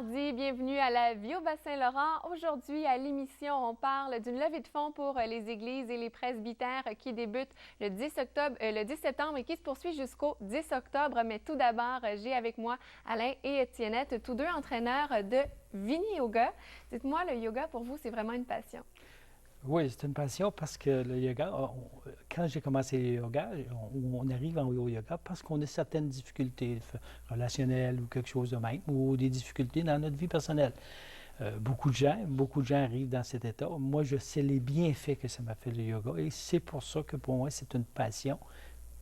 mardi, bienvenue à la Vie au Bas-Saint-Laurent. Aujourd'hui, à l'émission, on parle d'une levée de fonds pour les églises et les presbytères qui débute le 10 septembre et qui se poursuit jusqu'au 10 octobre. Mais tout d'abord, j'ai avec moi Alain et Étiennette, tous deux entraîneurs de Vini Yoga. Dites-moi, le yoga, pour vous, c'est vraiment une passion? Oui, c'est une passion parce que le yoga, quand j'ai commencé le yoga, on arrive au yoga parce qu'on a certaines difficultés relationnelles ou quelque chose de même, ou des difficultés dans notre vie personnelle. Beaucoup de gens arrivent dans cet état. Moi, je sais les bienfaits que ça m'a fait le yoga et c'est pour ça que pour moi, c'est une passion.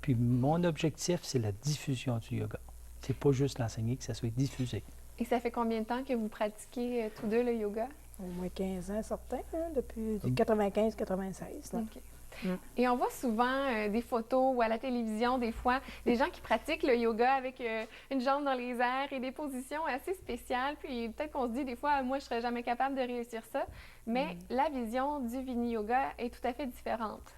Puis mon objectif, c'est la diffusion du yoga. C'est pas juste l'enseigner, que ça soit diffusé. Et ça fait combien de temps que vous pratiquez tous deux le yoga? Au moins 15 ans, certains, hein, depuis 95-96. Okay. Et on voit souvent des photos ou à la télévision, des fois, des gens qui pratiquent le yoga avec une jambe dans les airs et des positions assez spéciales. Puis peut-être qu'on se dit des fois, moi, je serais jamais capable de réussir ça. Mais la vision du Vini Yoga est tout à fait différente.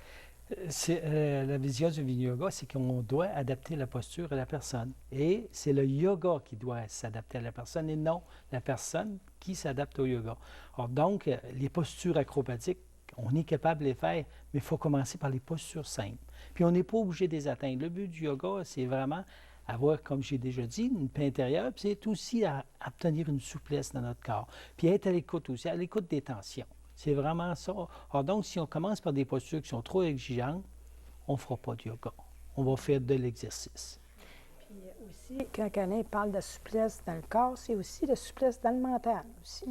La vision du Vini Yoga, c'est qu'on doit adapter la posture à la personne. Et c'est le yoga qui doit s'adapter à la personne et non la personne qui s'adapte au yoga. Alors donc, les postures acrobatiques, on est capable de les faire, mais il faut commencer par les postures simples. Puis on n'est pas obligé de les atteindre. Le but du yoga, c'est vraiment avoir, comme j'ai déjà dit, une paix intérieure, puis c'est aussi à obtenir une souplesse dans notre corps. Puis être à l'écoute aussi, à l'écoute des tensions. C'est vraiment ça. Alors donc, si on commence par des postures qui sont trop exigeantes, on ne fera pas de yoga. On va faire de l'exercice. Puis aussi, quand Alain parle de souplesse dans le corps, c'est aussi de souplesse dans le mental aussi.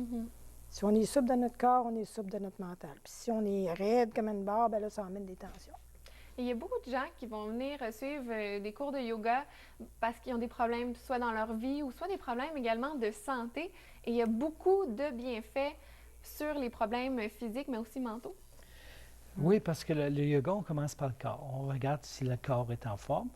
Si on est souple dans notre corps, on est souple dans notre mental. Puis si on est raide comme une barre, bien là, ça emmène des tensions. Et il y a beaucoup de gens qui vont venir suivre des cours de yoga parce qu'ils ont des problèmes soit dans leur vie ou soit des problèmes également de santé. Et il y a beaucoup de bienfaits sur les problèmes physiques, mais aussi mentaux. Oui, parce que le yoga, on commence par le corps. On regarde si le corps est en forme.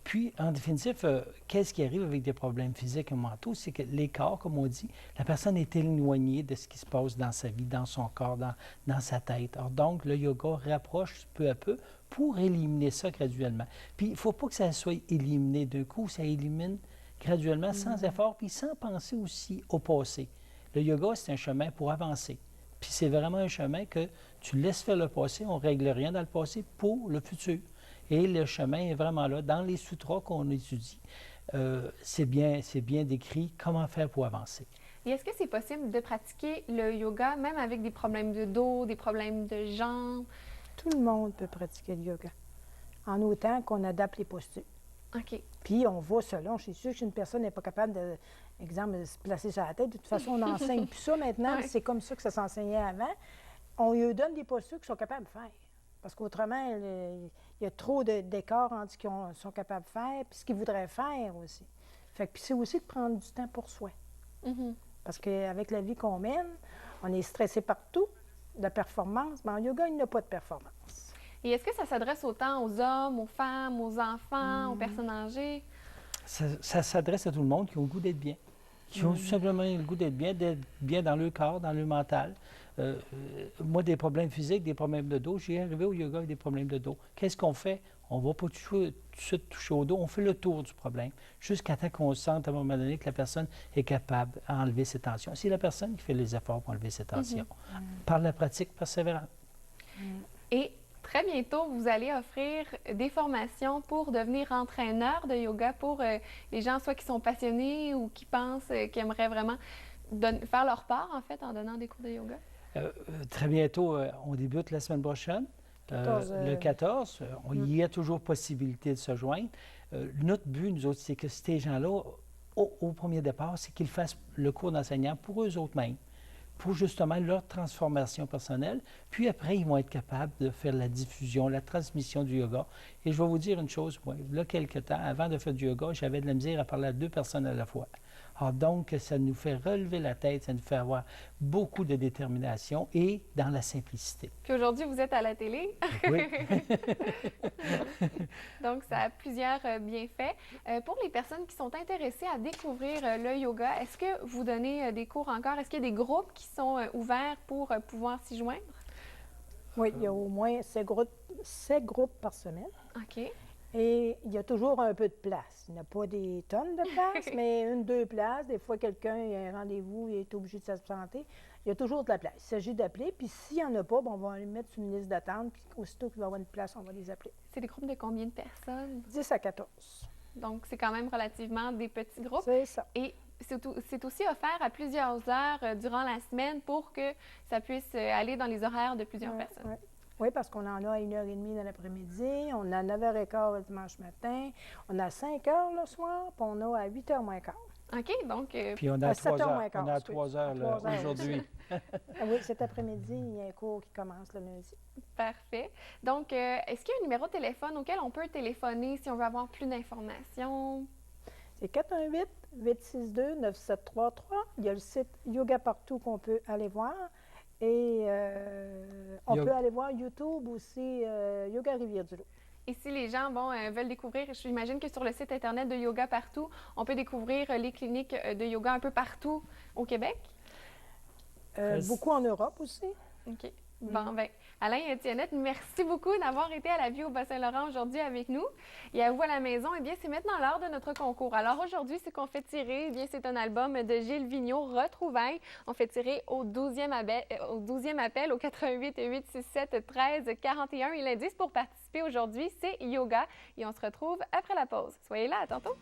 Puis, en définitive, qu'est-ce qui arrive avec des problèmes physiques et mentaux? C'est que les corps, comme on dit, la personne est éloignée de ce qui se passe dans sa vie, dans son corps, dans sa tête. Alors donc, le yoga rapproche peu à peu pour éliminer ça graduellement. Puis, il ne faut pas que ça soit éliminé d'un coup, ça élimine graduellement, sans effort, puis sans penser aussi au passé. Le yoga, c'est un chemin pour avancer. Puis c'est vraiment un chemin que tu laisses faire le passé, on ne règle rien dans le passé pour le futur. Et le chemin est vraiment là. Dans les sutras qu'on étudie, c'est bien décrit comment faire pour avancer. Et est-ce que c'est possible de pratiquer le yoga même avec des problèmes de dos, des problèmes de jambes? Tout le monde peut pratiquer le yoga, en autant qu'on adapte les postures. OK. Puis on va selon. Je suis sûre que si une personne n'est pas capable de, exemple, de se placer sur la tête, de toute façon, on n'enseigne plus ça maintenant, Ouais. c'est comme ça que ça s'enseignait avant. On lui donne des postures qu'ils sont capables de faire. Parce qu'autrement, il y a trop d'écarts entre ce qu'ils sont capables de faire et ce qu'ils voudraient faire aussi. Fait que puis c'est aussi de prendre du temps pour soi. Parce qu'avec la vie qu'on mène, on est stressé partout, de performance. Mais en yoga, il n'y a pas de performance. Et est-ce que ça s'adresse autant aux hommes, aux femmes, aux enfants, aux personnes âgées? Ça s'adresse à tout le monde qui a le goût d'être bien. Qui ont tout simplement le goût d'être bien dans leur corps, dans leur mental. Moi, des problèmes physiques, des problèmes de dos, j'ai arrivé au yoga avec des problèmes de dos. Qu'est-ce qu'on fait? On ne va pas tout de suite toucher au dos, on fait le tour du problème, jusqu'à temps qu'on sente à un moment donné que la personne est capable d'enlever ses tensions. C'est la personne qui fait les efforts pour enlever ses tensions, par la pratique persévérante. Et très bientôt, vous allez offrir des formations pour devenir entraîneur de yoga pour les gens soit qui sont passionnés ou qui pensent qui aimeraient vraiment faire leur part, en fait, en donnant des cours de yoga. Très bientôt, on débute la semaine prochaine. Le 14, il y a toujours possibilité de se joindre. Notre but, nous autres, c'est que ces gens-là, au premier départ, c'est qu'ils fassent le cours d'enseignant pour eux autres mêmes, pour justement leur transformation personnelle. Puis après, ils vont être capables de faire la diffusion, la transmission du yoga. Et je vais vous dire une chose, moi, là, quelques temps, avant de faire du yoga, j'avais de la misère à parler à 2 personnes à la fois. Alors donc, ça nous fait relever la tête, ça nous fait avoir beaucoup de détermination et dans la simplicité. Puis aujourd'hui, vous êtes à la télé. Oui. Donc, ça a plusieurs bienfaits. Pour les personnes qui sont intéressées à découvrir le yoga, est-ce que vous donnez des cours encore? Est-ce qu'il y a des groupes qui sont ouverts pour pouvoir s'y joindre? Oui, il y a au moins 7 groupes par semaine. OK. Et il y a toujours un peu de place. Il n'y a pas des tonnes de place, mais une, deux places. Des fois, quelqu'un il a un rendez-vous, il est obligé de s'absenter. Il y a toujours de la place. Il s'agit d'appeler. Puis s'il n'y en a pas, ben, on va les mettre sur une liste d'attente. Puis aussitôt qu'il va y avoir une place, on va les appeler. C'est des groupes de combien de personnes? 10 à 14. Donc, c'est quand même relativement des petits groupes. C'est ça. Et c'est aussi offert à plusieurs heures durant la semaine pour que ça puisse aller dans les horaires de plusieurs personnes. Ouais. Oui, parce qu'on en a à 1h30 dans l'après-midi, on a à 9h15 le dimanche matin, on a à 5h le soir, puis on a à 8h moins quart. OK, donc... Puis on a à 3 7h heures. moins quart, On a excuse. 3 heures là, 3 heures. aujourd'hui. Oui, cet après-midi, il y a un cours qui commence le lundi. Parfait. Donc, est-ce qu'il y a un numéro de téléphone auquel on peut téléphoner si on veut avoir plus d'informations? C'est 418-862-9733. Il y a le site Yoga Partout qu'on peut aller voir. Et on peut aller voir YouTube aussi, Yoga Rivière-du-Loup. Et si les gens veulent découvrir, j'imagine que sur le site Internet de Yoga Partout, on peut découvrir les cliniques de yoga un peu partout au Québec? Beaucoup en Europe aussi. OK. Bon, bien, Alain et Étiennette, merci beaucoup d'avoir été à la Vie au Bas-Saint-Laurent aujourd'hui avec nous. Et à vous à la maison, eh bien, c'est maintenant l'heure de notre concours. Alors aujourd'hui, ce qu'on fait tirer, eh bien, c'est un album de Gilles Vigneault, Retrouvailles. On fait tirer au 12e appel au 88 867 13 41. Et l'indice pour participer aujourd'hui, c'est yoga. Et on se retrouve après la pause. Soyez là, à tantôt!